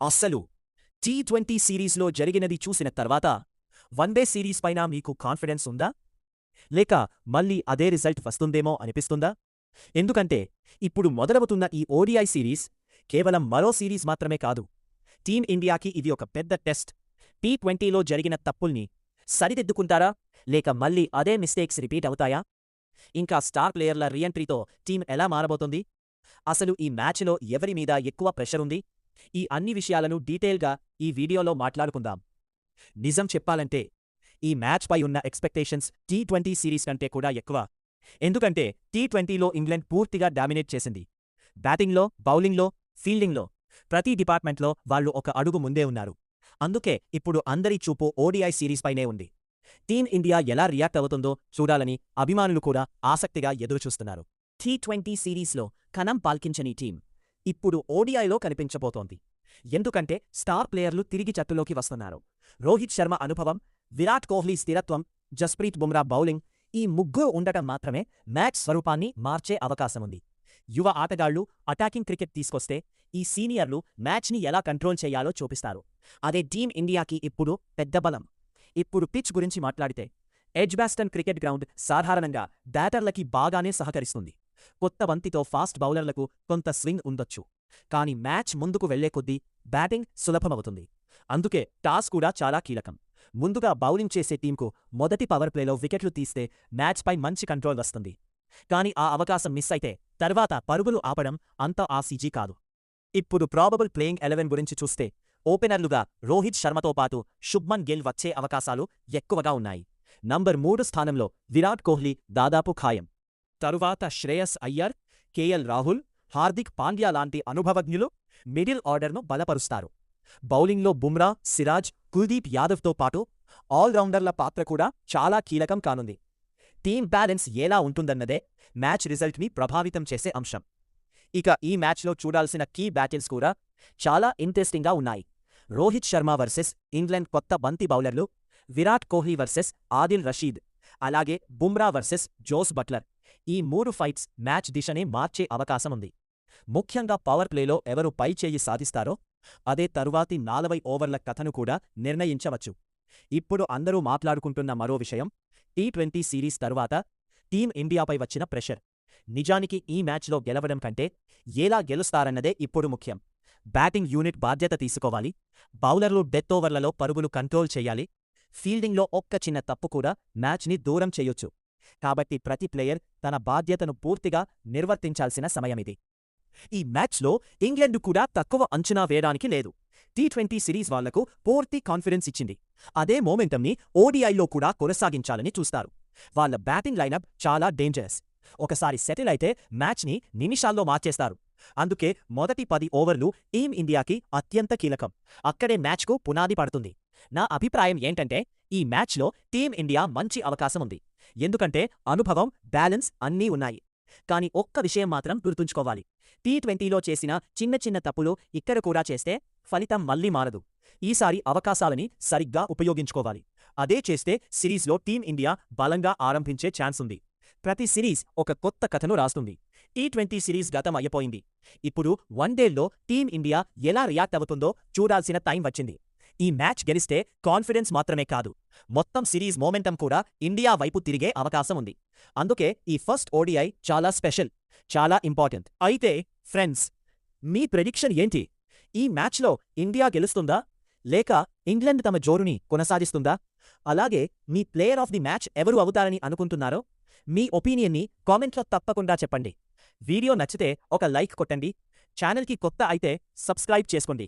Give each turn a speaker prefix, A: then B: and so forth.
A: అస్సలు T20 సిరీస్లో జరిగినది చూసిన తర్వాత వన్డే సిరీస్ పైన మీకు కాన్ఫిడెన్స్ ఉందా? లేక మళ్ళీ అదే రిజల్ట్ వస్తుందేమో అనిపిస్తుందా? ఎందుకంటే ఇప్పుడు మొదలవుతున్న ఈ ఓడిఐ సిరీస్ కేవలం మరో సిరీస్ మాత్రమే కాదు. టీమ్ ఇండియాకి ఇది ఒక పెద్ద టెస్ట్. T20లో జరిగిన తప్పుల్ని సరిదిద్దుకుంటారా? లేక మళ్ళీ అదే మిస్టేక్స్ రిపీట్ అవుతాయా? ఇంకా స్టార్ ప్లేయర్ల రీఎంట్రీతో టీం ఎలా మారబోతోంది? అసలు ఈ మ్యాచ్లో ఎవరి మీద ఎక్కువ ప్రెషరుంది? ఈ అన్ని విషయాలను డీటెయిల్గా ఈ వీడియోలో మాట్లాడుకుందాం. నిజం చెప్పాలంటే ఈ మ్యాచ్పై ఉన్న ఎక్స్పెక్టేషన్స్ T20 సిరీస్ కంటే కూడా ఎక్కువ. ఎందుకంటే T20లో ఇంగ్లాండ్ పూర్తిగా డామినేట్ చేసింది. బ్యాటింగ్లో, బౌలింగ్లో, ఫీల్డింగ్లో ప్రతి డిపార్ట్మెంట్లో వాళ్లు ఒక అడుగు ముందే ఉన్నారు. అందుకే ఇప్పుడు అందరి చూపు ఓడిఐ సిరీస్పైనే ఉంది. టీమ్ ఇండియా ఎలా రియాక్ట్ అవుతుందో చూడాలని అభిమానులు కూడా ఆసక్తిగా ఎదురుచూస్తున్నారు. T20 సిరీస్లో కణం పాల్కించని టీం ఇప్పుడు ఓడిఐలో కనిపించబోతోంది. ఎందుకంటే స్టార్ ప్లేయర్లు తిరిగి జట్టులోకి వస్తున్నారు. రోహిత్ శర్మ అనుభవం, విరాట్ కోహ్లీ స్థిరత్వం, జస్ప్రీత్ బుమ్రా బౌలింగ్ ఈ ముగ్గురు ఉండటం మాత్రమే మ్యాచ్ స్వరూపాన్ని మార్చే అవకాశముంది. యువ ఆటగాళ్లు అటాకింగ్ క్రికెట్ తీసుకొస్తే ఈ సీనియర్లు మ్యాచ్ని ఎలా కంట్రోల్ చేయాలో చూపిస్తారు. అదే టీమ్ ఇండియాకి ఇప్పుడు పెద్ద బలం. ఇప్పుడు పిచ్ గురించి మాట్లాడితే ఎడ్జ్బాస్టన్ క్రికెట్ గ్రౌండ్ సాధారణంగా బ్యాటర్లకి బాగానే సహకరిస్తుంది. కొత్త బంతితో ఫాస్ట్ బౌలర్లకు కొంత స్వింగ్ ఉండొచ్చు. కానీ మ్యాచ్ ముందుకు వెళ్లే కొద్దీ బ్యాటింగ్ సులభమవుతుంది. అందుకే టాస్ కూడా చాలా కీలకం. ముందుగా బౌలింగ్ చేసే టీంకు మొదటి పవర్ ప్లేలో వికెట్లు తీస్తే మ్యాచ్పై మంచి కంట్రోల్ వస్తుంది. కానీ ఆ అవకాశం మిస్ అయితే తర్వాత పరుగులు ఆపడం అంత ఆసీజీ కాదు. ఇప్పుడు ప్రాబబుల్ ప్లేయింగ్ 11 గురించి చూస్తే ఓపెనర్లుగా రోహిత్ శర్మతో పాటు శుభ్మన్ గిల్ వచ్చే అవకాశాలు ఎక్కువగా ఉన్నాయి. నంబర్ 3 స్థానంలో విరాట్ కోహ్లీ దాదాపు ఖాయం. తరువాత శ్రేయస్ అయ్యర్, కేఎల్ రాహుల్, హార్దిక్ పాండ్యా లాంటి అనుభవజ్ఞులు మిడిల్ ఆర్డర్ను బలపరుస్తారు. బౌలింగ్లో బుమ్రా, సిరాజ్, కుల్దీప్ యాదవ్తో పాటు ఆల్రౌండర్ల పాత్ర కూడా చాలా కీలకం కానుంది. టీమ్ బ్యాలెన్స్ ఎలా ఉంటుందన్నదే మ్యాచ్ రిజల్ట్ని ప్రభావితం చేసే అంశం. ఇక ఈ మ్యాచ్లో చూడాల్సిన కీ బ్యాటిల్స్ కూడా చాలా ఇంట్రెస్టింగ్గా ఉన్నాయి. రోహిత్ శర్మ వర్సెస్ ఇంగ్లాండ్ కొత్త బంతి బౌలర్లు, విరాట్ కోహ్లీ వర్సెస్ ఆదిల్ రషీద్, అలాగే బుమ్రా వర్సెస్ జోస్ బట్లర్. ఈ 3 ఫైట్స్ మ్యాచ్ దిశనే మార్చే అవకాశముంది. ముఖ్యంగా పవర్ ప్లేలో ఎవరు పై చేయి సాధిస్తారో అదే తరువాతి 40 ఓవర్ల కథను కూడా నిర్ణయించవచ్చు. ఇప్పుడు అందరూ మాట్లాడుకుంటున్న మరో విషయం T20 సిరీస్ తరువాత టీమ్ ఇండియాపై వచ్చిన ప్రెషర్. నిజానికి ఈ మ్యాచ్లో గెలవడం కంటే ఎలా గెలుస్తారన్నదే ఇప్పుడు ముఖ్యం. బ్యాటింగ్ యూనిట్ బాధ్యత తీసుకోవాలి. బౌలర్లు డెత్ ఓవర్లలో పరుగులు కంట్రోల్ చేయాలి. ఫీల్డింగ్లో ఒక్క చిన్న తప్పు కూడా మ్యాచ్ని దూరం చేయొచ్చు. కాబట్టి ప్రతి ప్లేయర్ తన బాధ్యతను పూర్తిగా నిర్వర్తించాల్సిన సమయమిది. ఈ మ్యాచ్లో ఇంగ్లాండ్ కూడా తక్కువ అంచనా వేయడానికి లేదు. T20 సిరీస్ వాళ్లకు పూర్తి కాన్ఫిడెన్స్ ఇచ్చింది. అదే మోమెంటంని ఓడిఐలో కూడా కొనసాగించాలని చూస్తారు. వాళ్ల బ్యాటింగ్ లైనప్ చాలా డేంజరస్. ఒకసారి సెటిల్ అయితే మ్యాచ్ని నిమిషాల్లో మార్చేస్తారు. అందుకే మొదటి 10 ఓవర్లు టీమ్ ఇండియాకి అత్యంత కీలకం. అక్కడే మ్యాచ్కు పునాది పడుతుంది. నా అభిప్రాయం ఏంటంటే ఈ మ్యాచ్లో టీమ్ ఇండియా మంచి అవకాశముంది. ఎందుకంటే అనుభవం, బ్యాలెన్స్ అన్నీ ఉన్నాయి. కానీ ఒక్క విషయం మాత్రం గుర్తుంచుకోవాలి. T20లో చేసిన చిన్న చిన్న తప్పులు ఇక్కడ కూడా చేస్తే ఫలితం మళ్లీ మారదు. ఈసారి అవకాశాలని సరిగ్గా ఉపయోగించుకోవాలి. అదే చేస్తే సిరీస్లో టీమ్ ఇండియా బలంగా ఆరంభించే ఛాన్స్ ఉంది. ప్రతి సిరీస్ ఒక కొత్త కథను రాస్తుంది. T20 సిరీస్ గతం అయిపోయింది. ఇప్పుడు వన్డేల్లో టీమ్ ఇండియా ఎలా రియాక్ట్ అవుతుందో చూడాల్సిన టైం వచ్చింది. ఈ మ్యాచ్ గెలిస్తే కాన్ఫిడెన్స్ మాత్రమే కాదు, మొత్తం సిరీస్ మోమెంటం కూడా ఇండియా వైపు తిరిగే అవకాశం ఉంది. అందుకే ఈ ఫస్ట్ ఓడిఐ చాలా స్పెషల్, చాలా ఇంపార్టెంట్. అయితే ఫ్రెండ్స్, మీ ప్రెడిక్షన్ ఏంటి? ఈ మ్యాచ్లో ఇండియా గెలుస్తుందా? లేక ఇంగ్లాండ్ తమ జోరుని కొనసాగిస్తుందా? అలాగే మీ ప్లేయర్ ఆఫ్ ది మ్యాచ్ ఎవరు అవుతారని అనుకుంటున్నారో మీ ఒపీనియన్ని కామెంట్లో తప్పకుండా చెప్పండి. వీడియో నచ్చితే ఒక లైక్ కొట్టండి. ఛానల్కి కొత్త అయితే సబ్స్క్రైబ్ చేసుకోండి.